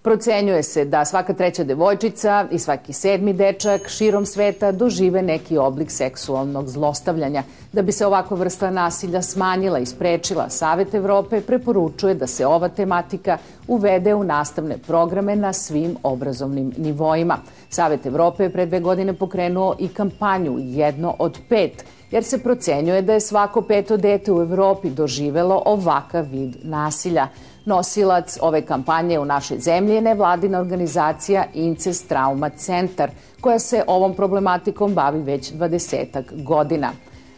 Procenjuje se da svaka treća devojčica i svaki 7. dečak širom sveta dožive neki oblik seksualnog zlostavljanja. Da bi se ovakva vrsta nasilja smanjila i sprečila, Savet Evrope preporučuje da se ova tematika uvede u nastavne programe na svim obrazovnim nivoima. Savet Evrope je pre 2 godine pokrenuo i kampanju Jedno od 5, jer se procenjuje da je svako 5. dete u Evropi doživelo ovakav vid nasilja. Nosilac ove kampanje u našoj zemlji je nevladina organizacija Incest Trauma Centar, koja se ovom problematikom bavi već 20 godina.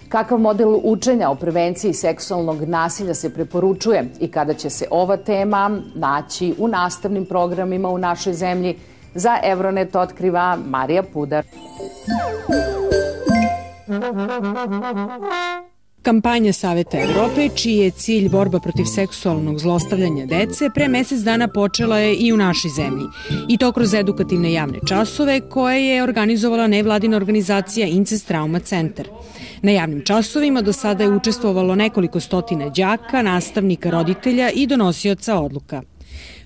Kakav model učenja o prevenciji seksualnog nasilja se preporučuje i kada će se ova tema naći u nastavnim programima u našoj zemlji, za Evronet otkriva Marija Pudar. Kampanja Saveta Evrope, čiji je cilj borba protiv seksualnog zlostavljanja dece, pre mesec dana počela je i u našoj zemlji. I to kroz edukativne javne časove koje je organizovala nevladina organizacija Incest Trauma Centar. Na javnim časovima do sada je učestvovalo nekoliko stotina đaka, nastavnika, roditelja i donosioca odluka.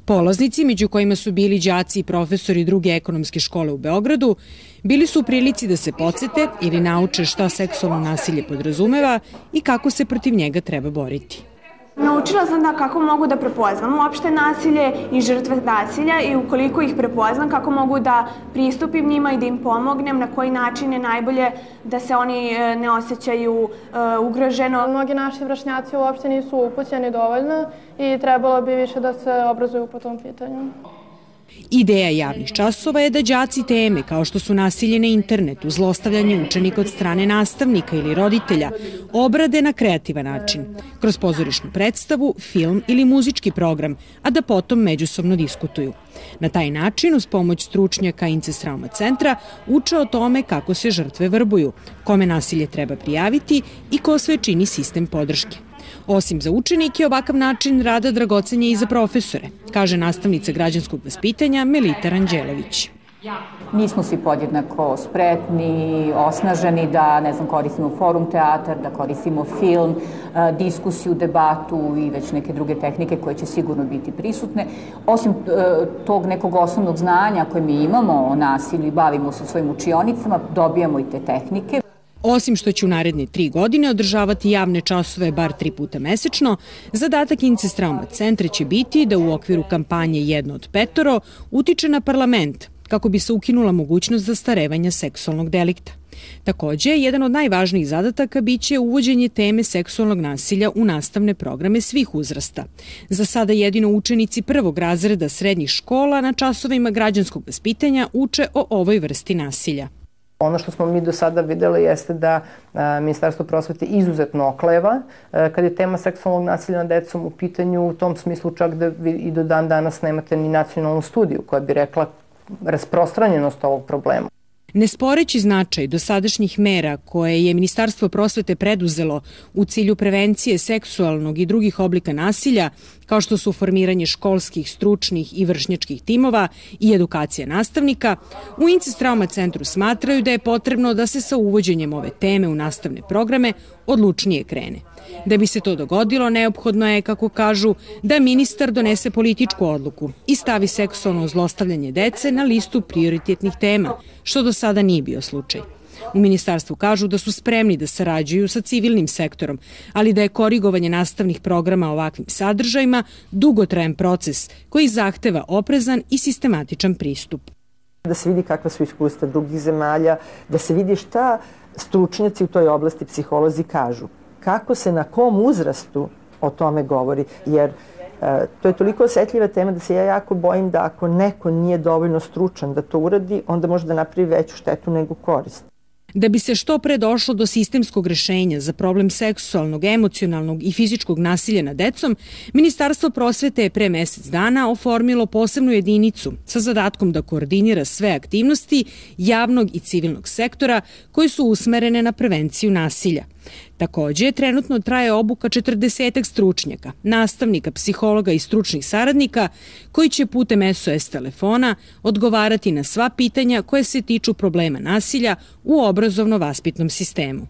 Polaznici, među kojima su bili đaci i profesori druge ekonomske škole u Beogradu, bili su u prilici da se podsete ili nauče šta seksualno nasilje podrazumeva i kako se protiv njega treba boriti. Naučila sam da kako mogu da prepoznam uopšte nasilje i žrtve nasilja i ukoliko ih prepoznam kako mogu da pristupim njima i da im pomognem, na koji način je najbolje da se oni ne osjećaju ugroženo. Mnogi naši vršnjaci uopšte nisu upućeni dovoljno i trebalo bi više da se obrazuju po tom pitanju. Ideja javnih časova je da đaci teme kao što su nasilje na internetu, zlostavljanje učenika od strane nastavnika ili roditelja obrade na kreativan način, kroz pozorišnu predstavu, film ili muzički program, a da potom međusobno diskutuju. Na taj način, uz pomoć stručnjaka Incest Trauma Centra, uče o tome kako se žrtve vrbuju, kome nasilje treba prijaviti i ko sve čini sistem podrške. Osim za učenike, ovakav način rada dragocen je i za profesore, kaže nastavnica građanskog vaspitanja Melita Ranđelović. Nismo svi podjednako spretni, osnaženi da, koristimo forum teatar, da koristimo film, diskusiju, debatu i već neke druge tehnike koje će sigurno biti prisutne. Osim tog nekog osnovnog znanja koje mi imamo o nasilju i bavimo se svojim učionicama, dobijamo i te tehnike. Osim što će u naredne 3 godine održavati javne časove bar 3 puta mesečno, zadatak Incest Trauma Centra će biti da u okviru kampanje Jedno od 5 utiče na parlament kako bi se ukinula mogućnost zastarevanja seksualnog delikta. Takođe, jedan od najvažnijih zadataka biće uvođenje teme seksualnog nasilja u nastavne programe svih uzrasta. Za sada jedino učenici 1. razreda srednjih škola na časovima građanskog vaspitanja uče o ovoj vrsti nasilja. Ono što smo mi do sada videli jeste da Ministarstvo prosvete izuzetno okleva kad je tema seksualnog nasilja nad decom u pitanju, u tom smislu čak da vi i do dan danas nemate ni nacionalnu studiju koja bi rekla rasprostranjenost ovog problema. Ne sporeći značaj dosadašnjih mera koje je Ministarstvo prosvete preduzelo u cilju prevencije seksualnog i drugih oblika nasilja, kao što su formiranje školskih, stručnih i vršnjačkih timova i edukacija nastavnika, u Incest Trauma Centru smatraju da je potrebno da se sa uvođenjem ove teme u nastavne programe odlučnije krene. Da bi se to dogodilo, neophodno je, kako kažu, da ministar donese političku odluku i stavi seksualno zlostavljanje dece na listu prioritetnih tema, što do sada nije bio slučaj. U ministarstvu kažu da su spremni da sarađuju sa civilnim sektorom, ali da je korigovanje nastavnih programa ovakvim sadržajima dugotrajan proces koji zahteva oprezan i sistematičan pristup. Da se vidi kakva su iskustva drugih zemalja, da se vidi šta stručnjaci u toj oblasti, psiholozi, kažu. Kako se na kom uzrastu o tome govori, jer to je toliko osetljiva tema da se ja jako bojim da ako neko nije dovoljno stručan da to uradi, onda može da napravi veću štetu nego korist. Da bi se što pre došlo do sistemskog rešenja za problem seksualnog, emocionalnog i fizičkog nasilja nad decom, Ministarstvo prosvete je pre mesec dana oformilo posebnu jedinicu sa zadatkom da koordinira sve aktivnosti javnog i civilnog sektora koji su usmerene na prevenciju nasilja. Takođe, trenutno traje obuka 40 stručnjaka, nastavnika, psihologa i stručnih saradnika koji će putem SOS telefona odgovarati na sva pitanja koje se tiču problema nasilja u obrazovno-vaspitnom sistemu.